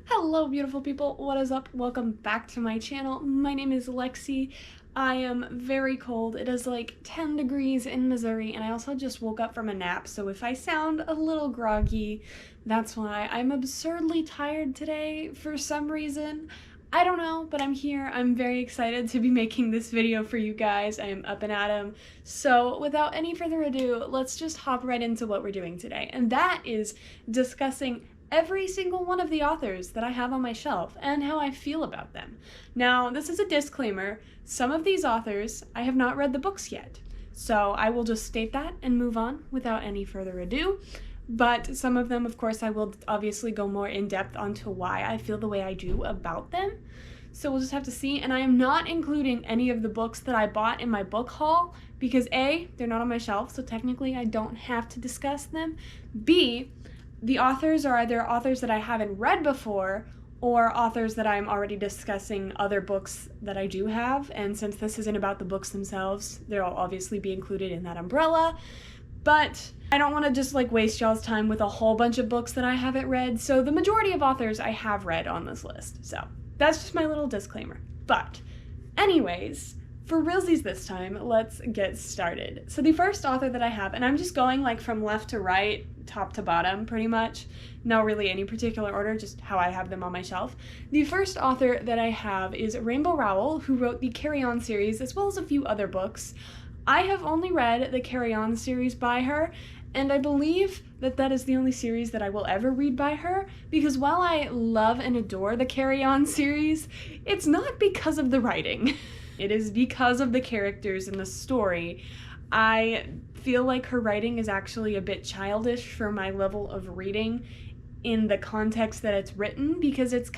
Hello beautiful people, what is up? Welcome back to my channel. My name is Lexi. I am very cold. It is like 10 degrees in Missouri and I also just woke up from a nap, so if I sound a little groggy, that's why. I'm absurdly tired today for some reason. I don't know, but I'm here. I'm very excited to be making this video for you guys. I am up and at 'em. So without any further ado, let's just hop right into what we're doing today. And that is discussing every single one of the authors that I have on my shelf and how I feel about them. Now, this is a disclaimer. Some of these authors, I have not read the books yet. So I will just state that and move on without any further ado. But some of them, of course, I will obviously go more in depth onto why I feel the way I do about them. So we'll just have to see. And I am not including any of the books that I bought in my book haul because A, they're not on my shelf, so technically I don't have to discuss them. B, the authors are either authors that I haven't read before or authors that I'm already discussing other books that I do have. And since this isn't about the books themselves, they'll obviously be included in that umbrella. But I don't want to just like waste y'all's time with a whole bunch of books that I haven't read, so the majority of authors I have read on this list. So that's just my little disclaimer. But anyways, for realsies this time, let's get started. So the first author that I have, and I'm just going like from left to right, top to bottom pretty much, no really any particular order, just how I have them on my shelf. The first author that I have is Rainbow Rowell, who wrote the Carry On series as well as a few other books. I have only read the Carry On series by her, and I believe that that is the only series that I will ever read by her, because while I love and adore the Carry On series, it's not because of the writing. It is because of the characters and the story. I feel like her writing is actually a bit childish for my level of reading in the context that it's written, because it's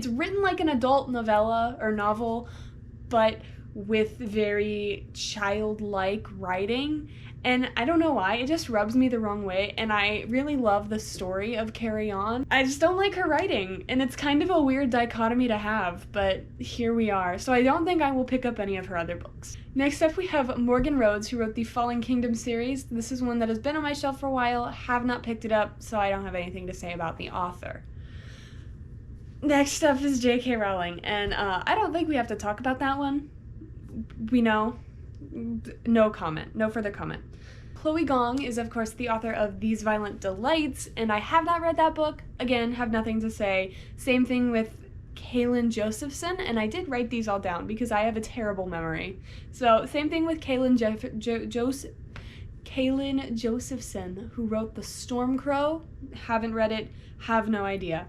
written like an adult novella or novel, but with very childlike writing, and I don't know why, it just rubs me the wrong way, and I really love the story of Carry On. I just don't like her writing, and it's kind of a weird dichotomy to have, but here we are. So I don't think I will pick up any of her other books. Next up we have Morgan Rhodes, who wrote the Falling Kingdom series. This is one that has been on my shelf for a while, have not picked it up, so I don't have anything to say about the author. Next up is J.K. Rowling, and I don't think we have to talk about that one. We know. No comment. No further comment. Chloe Gong is, of course, the author of These Violent Delights, and I have not read that book. Again, have nothing to say. Same thing with Kaylin Josephson, and I did write these all down because I have a terrible memory. So, same thing with Kaylin Josephson, who wrote The Stormcrow. Haven't read it, have no idea.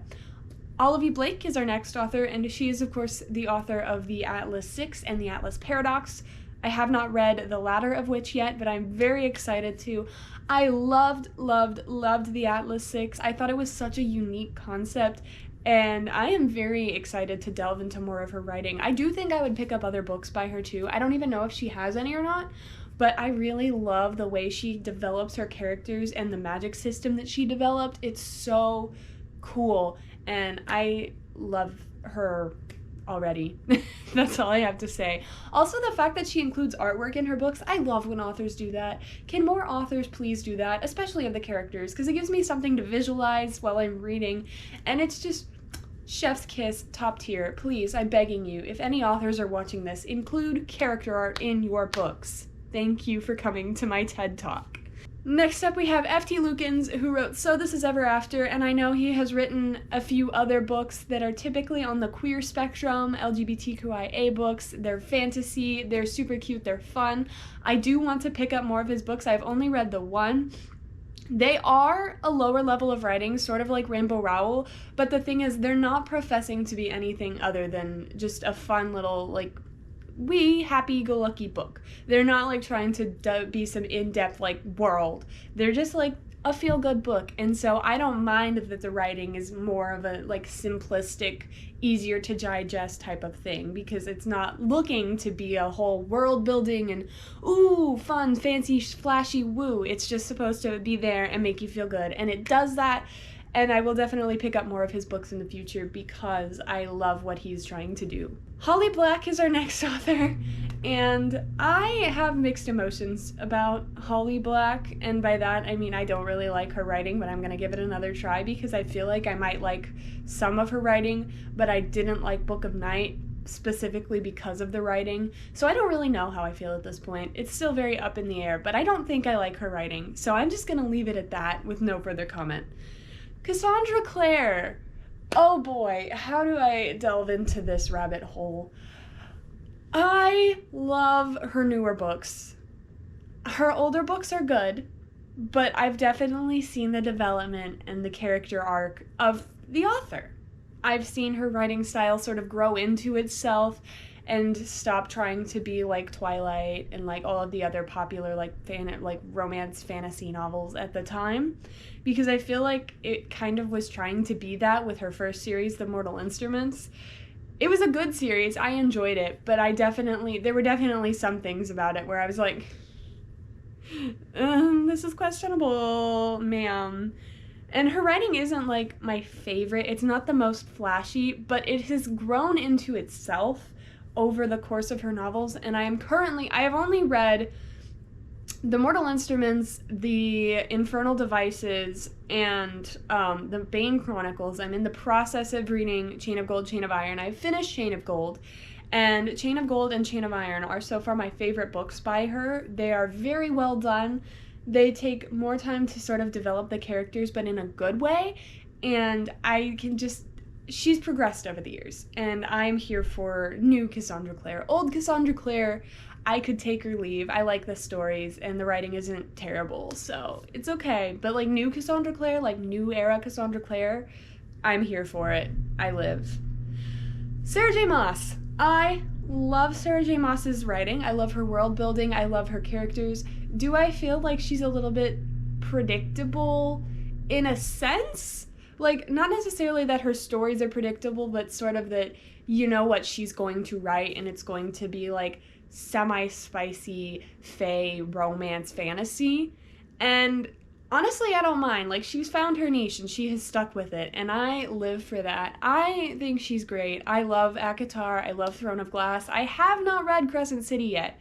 Olivia Blake is our next author, and she is, of course, the author of the Atlas 6 and the Atlas Paradox. I have not read the latter of which yet, but I'm very excited to. I loved the Atlas 6. I thought it was such a unique concept, and I am very excited to delve into more of her writing. I do think I would pick up other books by her too. I don't even know if she has any or not, but I really love the way she develops her characters and the magic system that she developed. It's so cool, and I love her already. That's all I have to say. Also, the fact that she includes artwork in her books, I love when authors do that. Can more authors please do that, especially of the characters, because it gives me something to visualize while I'm reading, and it's just chef's kiss, top tier. Please, I'm begging you, if any authors are watching this, include character art in your books. Thank you for coming to my TED Talk. Next up we have F.T. Lukens, who wrote So This Is Ever After, and I know he has written a few other books that are typically on the queer spectrum, LGBTQIA books. They're fantasy, they're super cute, they're fun. I do want to pick up more of his books. I've only read the one. They are a lower level of writing, sort of like Rainbow Rowell, but the thing is, they're not professing to be anything other than just a fun little, like, happy-go-lucky book. They're not like trying to be some in-depth like world. They're just like a feel-good book, and so I don't mind that the writing is more of a like simplistic, easier to digest type of thing, because it's not looking to be a whole world building and ooh, fun, fancy, flashy, woo. It's just supposed to be there and make you feel good, and it does that. and I will definitely pick up more of his books in the future because I love what he's trying to do. Holly Black is our next author, and I have mixed emotions about Holly Black, and by that I mean I don't really like her writing, but I'm going to give it another try because I feel like I might like some of her writing, but I didn't like Book of Night specifically because of the writing, so I don't really know how I feel at this point. It's still very up in the air, but I don't think I like her writing, so I'm just going to leave it at that with no further comment. Cassandra Clare. Oh boy, how do I delve into this rabbit hole? I love her newer books. Her older books are good, but I've definitely seen the development and the character arc of the author. I've seen her writing style sort of grow into itself and stop trying to be like Twilight and like all of the other popular like romance fantasy novels at the time, because I feel like it kind of was trying to be that with her first series, The Mortal Instruments. It was a good series, I enjoyed it, but there were definitely some things about it where I was like, this is questionable, ma'am. And her writing isn't like my favorite. It's not the most flashy, but it has grown into itself over the course of her novels, and I have only read The Mortal Instruments, The Infernal Devices, and The Bane Chronicles. I'm in the process of reading Chain of Gold, Chain of Iron. I've finished Chain of Gold, and Chain of Gold and Chain of Iron are so far my favorite books by her. They are very well done. They take more time to sort of develop the characters, but in a good way, and she's progressed over the years, and I'm here for new Cassandra Clare. Old Cassandra Clare, I could take or leave. I like the stories, and the writing isn't terrible, so it's okay. But like new Cassandra Clare, like new era Cassandra Clare, I'm here for it. I live. Sarah J. Maas. I love Sarah J. Maas's writing. I love her world building. I love her characters. Do I feel like she's a little bit predictable in a sense? Like, not necessarily that her stories are predictable, but sort of that you know what she's going to write, and it's going to be like semi-spicy, fae, romance, fantasy. And honestly, I don't mind. Like, she's found her niche, and she has stuck with it, and I live for that. I think she's great. I love ACOTAR. I love Throne of Glass. I have not read Crescent City yet.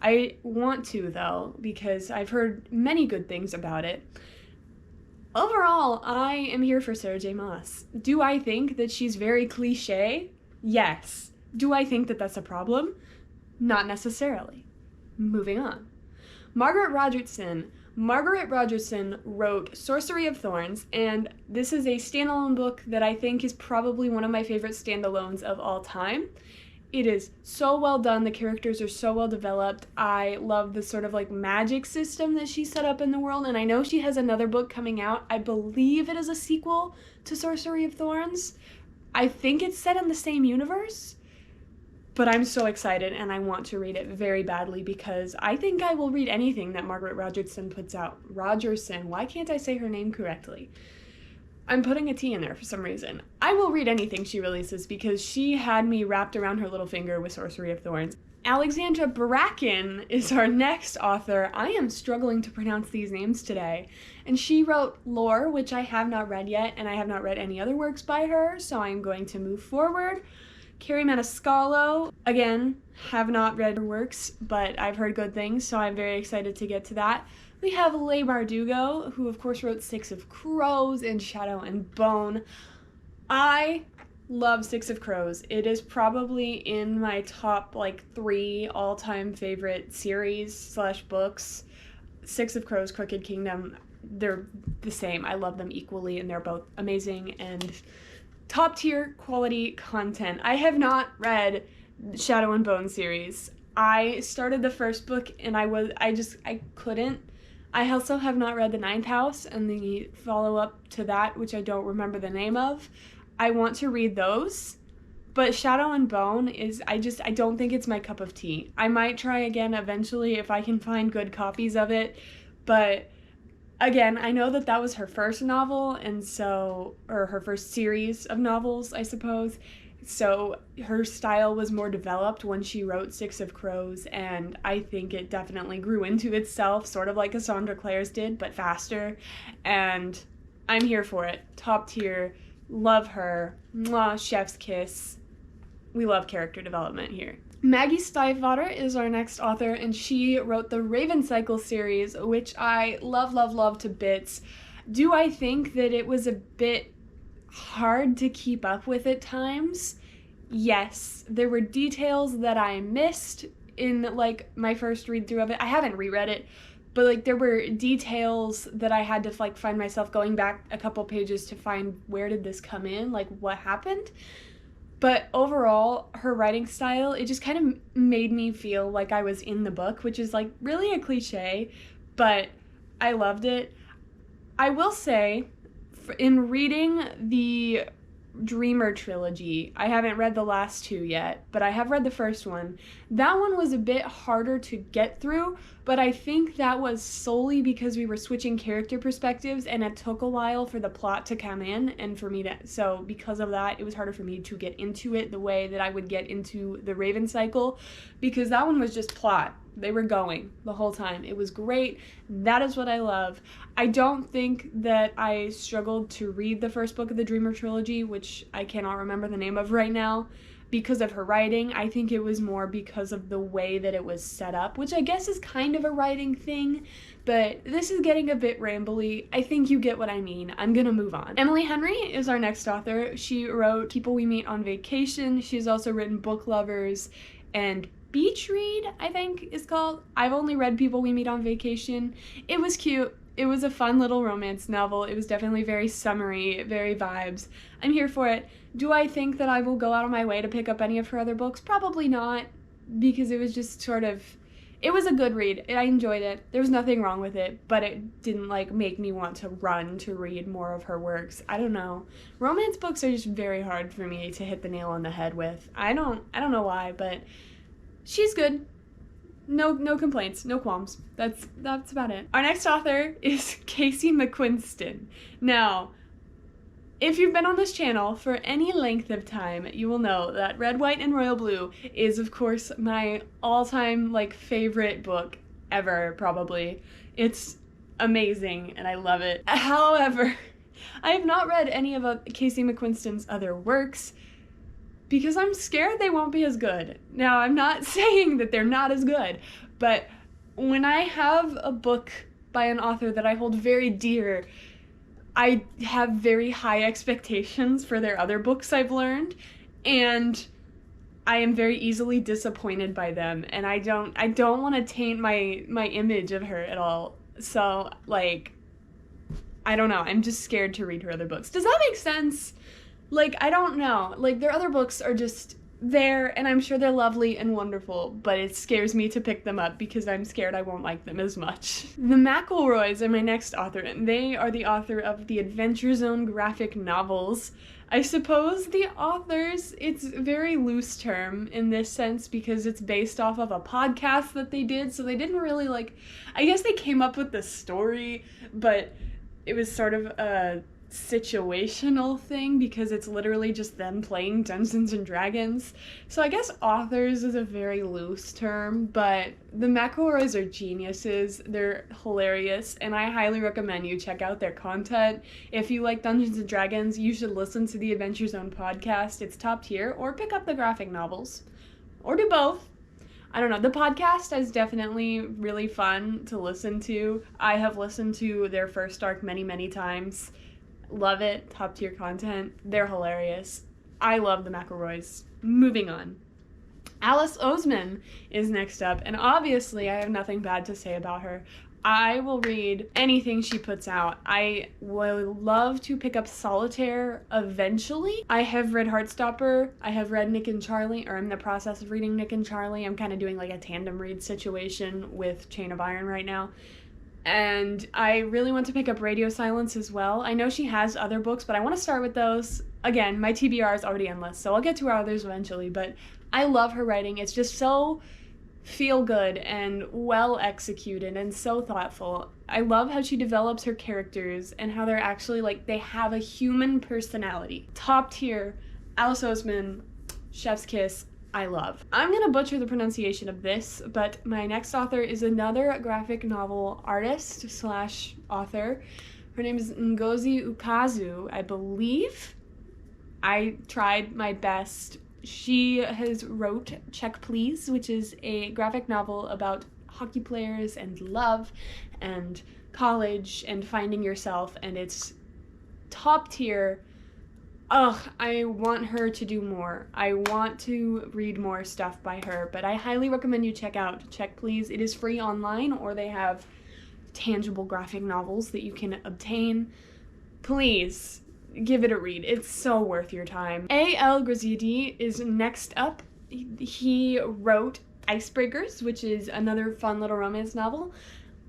I want to, though, because I've heard many good things about it. Overall, I am here for Sarah J. Maas. Do I think that she's very cliche? Yes. Do I think that that's a problem? Not necessarily. Moving on. Margaret Rogerson. Margaret Rogerson wrote Sorcery of Thorns, and this is a standalone book that I think is probably one of my favorite standalones of all time. It is so well done. The characters are so well developed. I love the sort of like magic system that she set up in the world, and I know she has another book coming out. I believe it is a sequel to Sorcery of Thorns. I think it's set in the same universe, but I'm so excited and I want to read it very badly because I think I will read anything that Margaret Rogerson puts out. Rogerson, why can't I say her name correctly? I'm putting a T in there for some reason. I will read anything she releases because she had me wrapped around her little finger with Sorcery of Thorns. Alexandra Bracken is our next author. I am struggling to pronounce these names today. And she wrote Lore, which I have not read yet, and I have not read any other works by her, so I'm going to move forward. Carrie Maniscalco, again, have not read her works, but I've heard good things, so I'm very excited to get to that. We have Leigh Bardugo, who of course wrote Six of Crows and Shadow and Bone. I love Six of Crows. It is probably in my top 3 all-time favorite series / books. Six of Crows, Crooked Kingdom, they're the same. I love them equally, and they're both amazing and top tier quality content. I have not read Shadow and Bone series. I started the first book and I couldn't. I also have not read The Ninth House and the follow-up to that, which I don't remember the name of. I want to read those, but Shadow and Bone I don't think it's my cup of tea. I might try again eventually if I can find good copies of it, but again, I know that was her first novel, or her first series of novels, I suppose. So her style was more developed when she wrote Six of Crows, and I think it definitely grew into itself, sort of like Cassandra Clare's did, but faster. And I'm here for it. Top tier. Love her. Mwah, chef's kiss. We love character development here. Maggie Stiefvater is our next author, and she wrote the Raven Cycle series, which I love, love, love to bits. Do I think that it was a bit hard to keep up with at times? Yes. There were details that I missed in, like, my first read through of it. I haven't reread it, but, like, there were details that I had to, like, find myself going back a couple pages to find where did this come in, like, what happened. But overall, her writing style, it just kind of made me feel like I was in the book, which is, like, really a cliche, but I loved it. I will say, in reading the Dreamer trilogy, I haven't read the last two yet, but I have read the first one. That one was a bit harder to get through, but I think that was solely because we were switching character perspectives and it took a while for the plot to come in and for me to, so because of that, it was harder for me to get into it the way that I would get into the Raven Cycle, because that one was just plot. They were going the whole time. It was great. That is what I love. I don't think that I struggled to read the first book of the Dreamer trilogy, which I cannot remember the name of right now, because of her writing. I think it was more because of the way that it was set up, which I guess is kind of a writing thing, but this is getting a bit rambly. I think you get what I mean. I'm gonna move on. Emily Henry is our next author. She wrote People We Meet on Vacation. She's also written Book Lovers and Beach Read, I think is called. I've only read People We Meet on Vacation. It was cute. It was a fun little romance novel. It was definitely very summery, very vibes. I'm here for it. Do I think that I will go out of my way to pick up any of her other books? Probably not, because it was just sort of, it was a good read. I enjoyed it. There was nothing wrong with it, but it didn't like make me want to run to read more of her works. I don't know. Romance books are just very hard for me to hit the nail on the head with. I don't know why, but she's good. No complaints, no qualms. That's about it. Our next author is Casey McQuiston. Now, if you've been on this channel for any length of time, you will know that Red, White, and Royal Blue is, of course, my all-time, like, favorite book ever, probably. It's amazing, and I love it. However, I have not read any of Casey McQuiston's other works, because I'm scared they won't be as good. Now, I'm not saying that they're not as good, but when I have a book by an author that I hold very dear, I have very high expectations for their other books I've learned, and I am very easily disappointed by them, and I don't want to taint my image of her at all. So, like, I don't know. I'm just scared to read her other books. Does that make sense? Like, I don't know. Like, their other books are just there, and I'm sure they're lovely and wonderful, but it scares me to pick them up because I'm scared I won't like them as much. The McElroys are my next author, and they are the author of the Adventure Zone graphic novels. I suppose the authors, it's a very loose term in this sense because it's based off of a podcast that they did, so they didn't really, like, I guess they came up with the story, but it was sort of a situational thing because it's literally just them playing Dungeons and Dragons. So I guess authors is a very loose term, but the McElroys are geniuses. They're hilarious, and I highly recommend you check out their content. If you like Dungeons and Dragons, you should listen to the Adventure Zone podcast. It's top tier, or pick up the graphic novels, or do both. I don't know. The podcast is definitely really fun to listen to. I have listened to their first arc many, many times. Love it. Top tier content. They're hilarious. I love the McElroys. Moving on. Alice Oseman is next up, and obviously I have nothing bad to say about her. I will read anything she puts out. I will love to pick up Solitaire eventually. I have read Heartstopper. I have read Nick and Charlie, or I'm in the process of reading Nick and Charlie. I'm kind of doing like a tandem read situation with Chain of Iron right now. And I really want to pick up Radio Silence as well. I know she has other books, but I want to start with those. Again, my TBR is already endless, so I'll get to her others eventually, but I love her writing. It's just so feel good and well executed and so thoughtful. I love how she develops her characters and how they're actually, like, they have a human personality. Top tier, Alice Oseman, chef's kiss. I love. I'm gonna butcher the pronunciation of this, but my next author is another graphic novel artist slash author Her name is Ngozi Ukazu, I believe. I tried my best. She has wrote Check Please, which is a graphic novel about hockey players and love and college and finding yourself, and it's top tier. Ugh, I want her to do more. I want to read more stuff by her, but I highly recommend you check out Check Please. It is free online, or they have tangible graphic novels that you can obtain. Please give it a read. It's so worth your time. A.L. Grazidi is next up. He wrote Icebreakers, which is another fun little romance novel.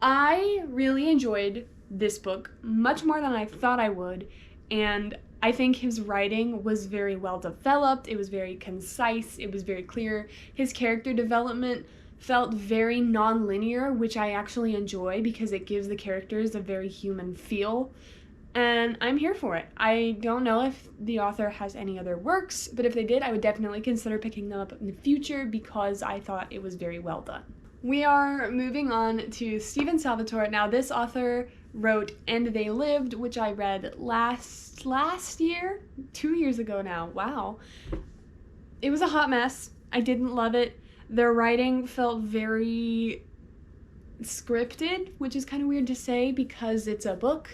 I really enjoyed this book much more than I thought I would, and I think his writing was very well developed. It was very concise. It was very clear. His character development felt very non-linear, which I actually enjoy because it gives the characters a very human feel, and I'm here for it. I don't know if the author has any other works, but if they did, I would definitely consider picking them up in the future because I thought it was very well done. We are moving on to Stephen Salvatore. Now, this author wrote And They Lived, which I read last year? 2 years ago now. Wow. It was a hot mess. I didn't love it. Their writing felt very scripted, which is kind of weird to say because it's a book,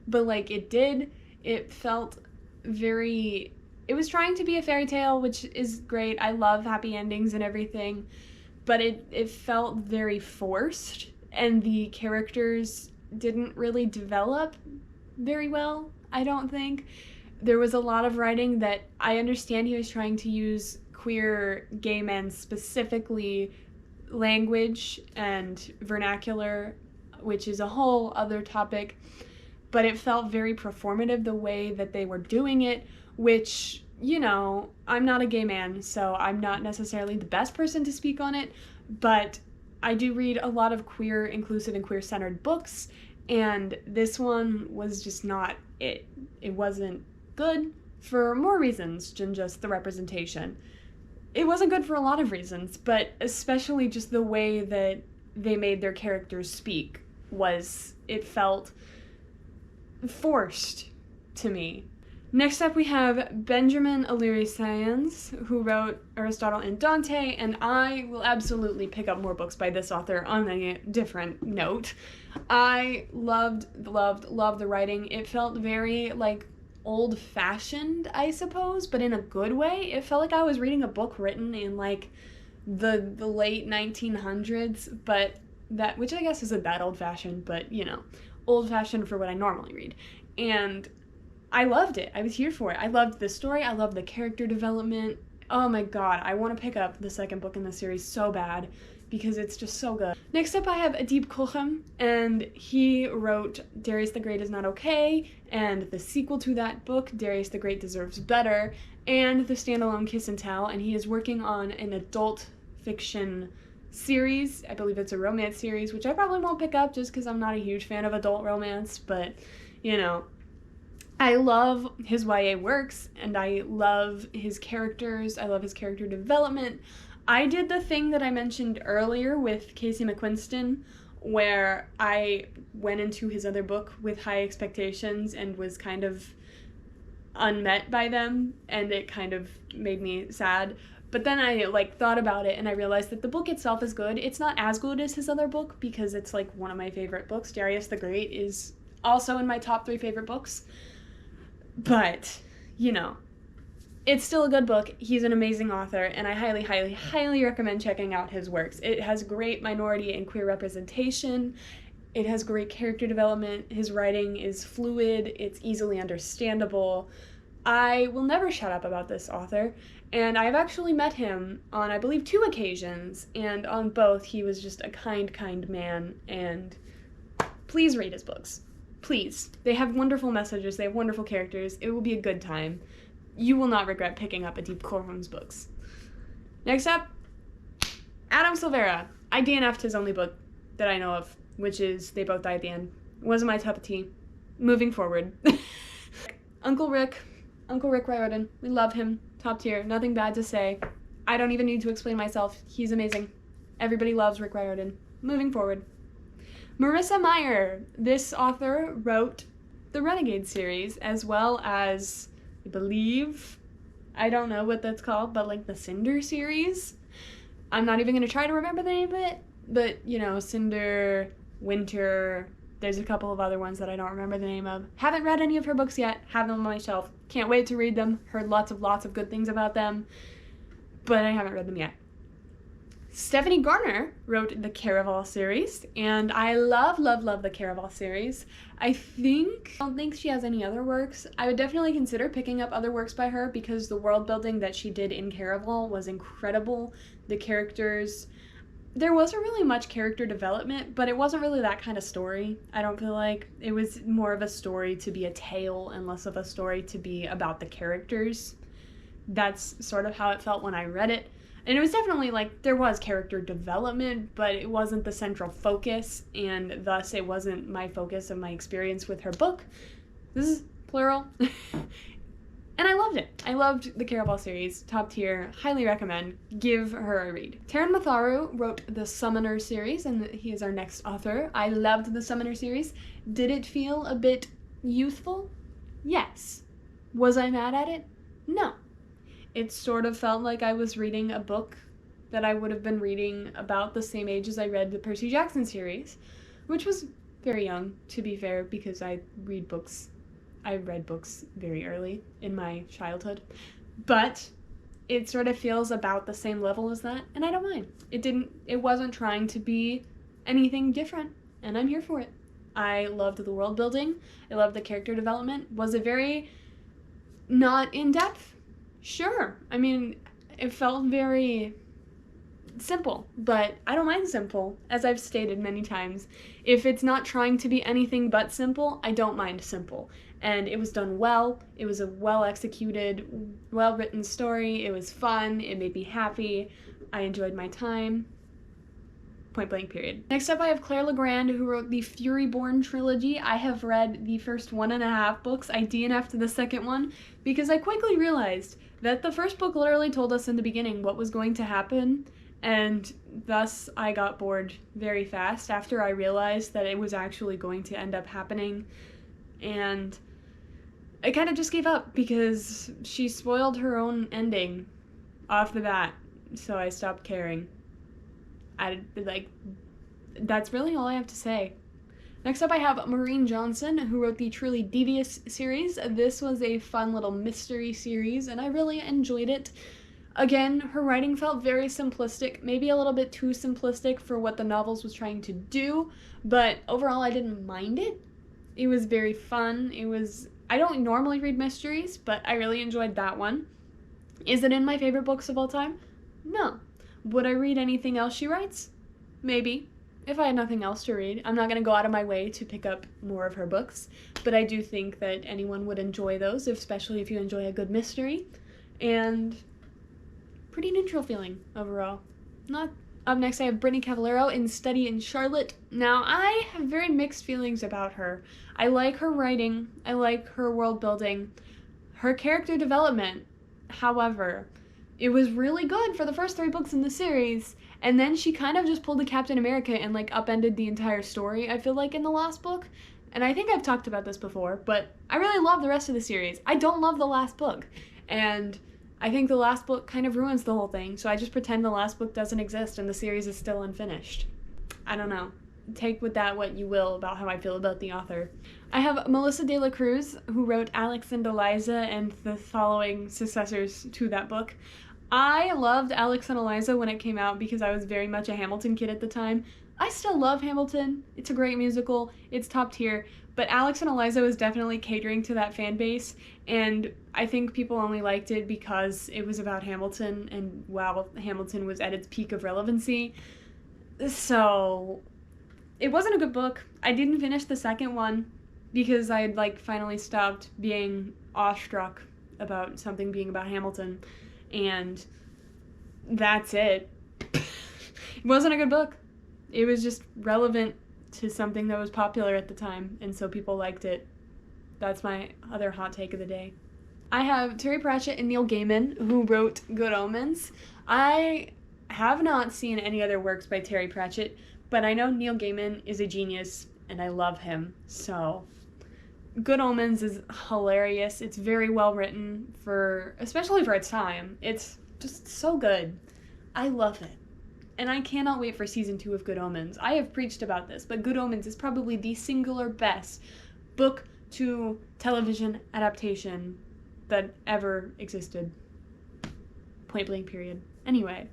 but like it felt very, it was trying to be a fairy tale, which is great. I love happy endings and everything, but it felt very forced, and the characters didn't really develop very well, I don't think. There was a lot of writing that I understand he was trying to use queer gay men, specifically language and vernacular, which is a whole other topic, but it felt very performative the way that they were doing it, which, you know, I'm not a gay man, so I'm not necessarily the best person to speak on it, but I do read a lot of queer, inclusive, and queer-centered books, and this one was just not it. It wasn't good for more reasons than just the representation. It wasn't good for a lot of reasons, but especially just the way that they made their characters speak it felt forced to me. Next up, we have Benjamin O'Leary Sayans, who wrote Aristotle and Dante, and I will absolutely pick up more books by this author on a different note. I loved the writing. It felt very, like, old-fashioned, I suppose, but in a good way. It felt like I was reading a book written in, like, the late 1900s, but that, which I guess isn't that old-fashioned, but, you know, old-fashioned for what I normally read. And I loved it. I was here for it. I loved the story. I loved the character development. Oh my god, I want to pick up the second book in the series so bad because it's just so good. Next up, I have Adib Kochem, and he wrote Darius the Great is Not Okay, and the sequel to that book, Darius the Great Deserves Better, and the standalone Kiss and Tell, and he is working on an adult fiction series. I believe it's a romance series, which I probably won't pick up just because I'm not a huge fan of adult romance, but, you know, I love his YA works, and I love his characters. I love his character development. I did the thing that I mentioned earlier with Casey McQuiston, where I went into his other book with high expectations and was kind of unmet by them, and it kind of made me sad. But then I, like, thought about it, and I realized that the book itself is good. It's not as good as his other book, because it's, like, one of my favorite books. Darius the Great is also in my top 3 favorite books. But, you know, it's still a good book. He's an amazing author, and I highly, highly, highly recommend checking out his works. It has great minority and queer representation. It has great character development. His writing is fluid. It's easily understandable. I will never shut up about this author, and I've actually met him on, I believe, 2 occasions, and on both he was just a kind, kind man, and please read his books. Please. They have wonderful messages. They have wonderful characters. It will be a good time. You will not regret picking up Adib Kochem's books. Next up, Adam Silvera. I DNF'd his only book that I know of, which is They Both Die at the End. It wasn't my cup of tea. Moving forward. Uncle Rick Riordan. We love him. Top tier. Nothing bad to say. I don't even need to explain myself. He's amazing. Everybody loves Rick Riordan. Moving forward. Marissa Meyer. This author wrote the Renegade series, as well as, I believe, I don't know what that's called, but like the Cinder series. I'm not even going to try to remember the name of it, but, you know, Cinder, Winter, there's a couple of other ones that I don't remember the name of. Haven't read any of her books yet, have them on my shelf. Can't wait to read them, heard lots of good things about them, but I haven't read them yet. Stephanie Garner wrote the Caraval series, and I love the Caraval series. I don't think she has any other works. I would definitely consider picking up other works by her because the world building that she did in Caraval was incredible. The characters, there wasn't really much character development, but it wasn't really that kind of story. I don't feel like it was more of a story to be a tale and less of a story to be about the characters. That's sort of how it felt when I read it. And it was definitely like, there was character development, but it wasn't the central focus, and thus it wasn't my focus of my experience with her book. This is plural. And I loved it. I loved the Caraval series. Top tier. Highly recommend. Give her a read. Taran Matharu wrote the Summoner series, and he is our next author. I loved the Summoner series. Did it feel a bit youthful? Yes. Was I mad at it? No. It sort of felt like I was reading a book that I would have been reading about the same age as I read the Percy Jackson series, which was very young, to be fair, because I read books. I read books very early in my childhood, but it sort of feels about the same level as that, and I don't mind. It wasn't trying to be anything different, and I'm here for it. I loved the world building. I loved the character development. Was it very not in-depth? Sure. I mean, it felt very simple, but I don't mind simple, as I've stated many times. If it's not trying to be anything but simple, I don't mind simple. And it was done well. It was a well-executed, well-written story. It was fun. It made me happy. I enjoyed my time. Point blank, period. Next up, I have Claire Legrand, who wrote the Furyborn trilogy. I have read the first 1.5 books. I DNF'd the second one because I quickly realized that the first book literally told us in the beginning what was going to happen, and thus I got bored very fast after I realized that it was actually going to end up happening, and I kind of just gave up because she spoiled her own ending off the bat, so I stopped caring. That's really all I have to say. Next up, I have Maureen Johnson, who wrote the Truly Devious series. This was a fun little mystery series, and I really enjoyed it. Again, her writing felt very simplistic, maybe a little bit too simplistic for what the novels was trying to do, but overall I didn't mind it. It was very fun. I don't normally read mysteries, but I really enjoyed that one. Is it in my favorite books of all time? No. Would I read anything else she writes? Maybe. If I had nothing else to read. I'm not going to go out of my way to pick up more of her books, but I do think that anyone would enjoy those, especially if you enjoy a good mystery, and pretty neutral feeling overall. Not up next, I have Brittany Cavallero in Study in Charlotte. Now, I have very mixed feelings about her. I like her writing. I like her world building. Her character development, however, it was really good for the first 3 books in the series, and then she kind of just pulled a Captain America and like upended the entire story, I feel like, in the last book. And I think I've talked about this before, but I really love the rest of the series. I don't love the last book, and I think the last book kind of ruins the whole thing, so I just pretend the last book doesn't exist and the series is still unfinished. I don't know. Take with that what you will about how I feel about the author. I have Melissa de la Cruz, who wrote Alex and Eliza and the following successors to that book. I loved Alex and Eliza when it came out because I was very much a Hamilton kid at the time. I still love Hamilton. It's a great musical. It's top tier. But Alex and Eliza was definitely catering to that fan base, and I think people only liked it because it was about Hamilton, and wow, Hamilton was at its peak of relevancy. So it wasn't a good book. I didn't finish the second one because I had finally stopped being awestruck about something being about Hamilton, and that's it. It wasn't a good book. It was just relevant to something that was popular at the time, and so people liked it. That's my other hot take of the day. I have Terry Pratchett and Neil Gaiman, who wrote Good Omens. I have not seen any other works by Terry Pratchett, but I know Neil Gaiman is a genius, and I love him, so Good Omens is hilarious. It's very well written, especially for its time. It's just so good. I love it. And I cannot wait for season 2 of Good Omens. I have preached about this, but Good Omens is probably the singular best book to television adaptation that ever existed. Point blank period. Anyway.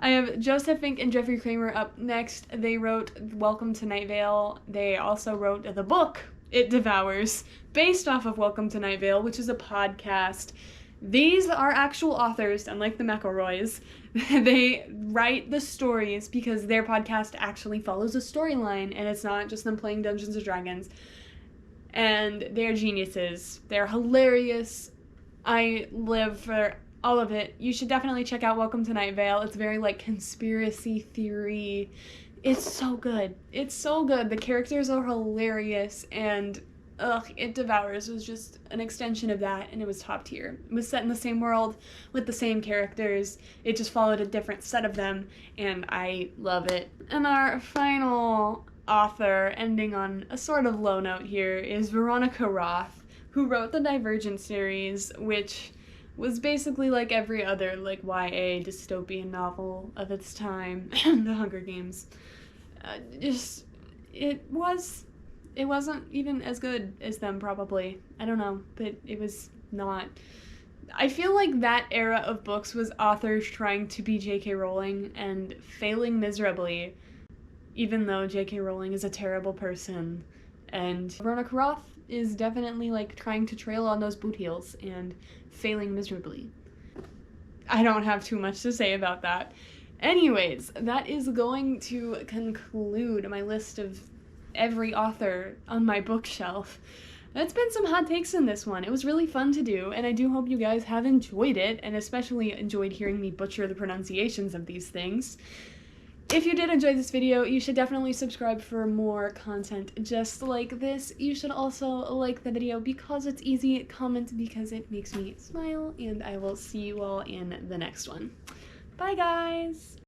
I have Joseph Fink and Jeffrey Kramer up next. They wrote Welcome to Night Vale. They also wrote the book It Devours, based off of Welcome to Night Vale, which is a podcast. These are actual authors, unlike the McElroys. They write the stories because their podcast actually follows a storyline, and it's not just them playing Dungeons & Dragons. And they're geniuses. They're hilarious. I live for all of it. You should definitely check out Welcome to Night Vale. It's very, like, conspiracy theory. It's so good. It's so good. The characters are hilarious, and It Devours was just an extension of that, and it was top tier. It was set in the same world with the same characters. It just followed a different set of them, and I love it. And our final author, ending on a sort of low note here, is Veronica Roth, who wrote the Divergent series, which was basically like every other like YA dystopian novel of its time, The Hunger Games. It wasn't even as good as them, probably. I don't know, but it was not. I feel like that era of books was authors trying to be J.K. Rowling and failing miserably, even though J.K. Rowling is a terrible person. And Veronica Roth is definitely, like, trying to trail on those boot heels and failing miserably. I don't have too much to say about that. Anyways, that is going to conclude my list of every author on my bookshelf. That's been some hot takes in this one. It was really fun to do, and I do hope you guys have enjoyed it, and especially enjoyed hearing me butcher the pronunciations of these things. If you did enjoy this video, you should definitely subscribe for more content just like this. You should also like the video because it's easy, comment because it makes me smile, and I will see you all in the next one. Bye, guys!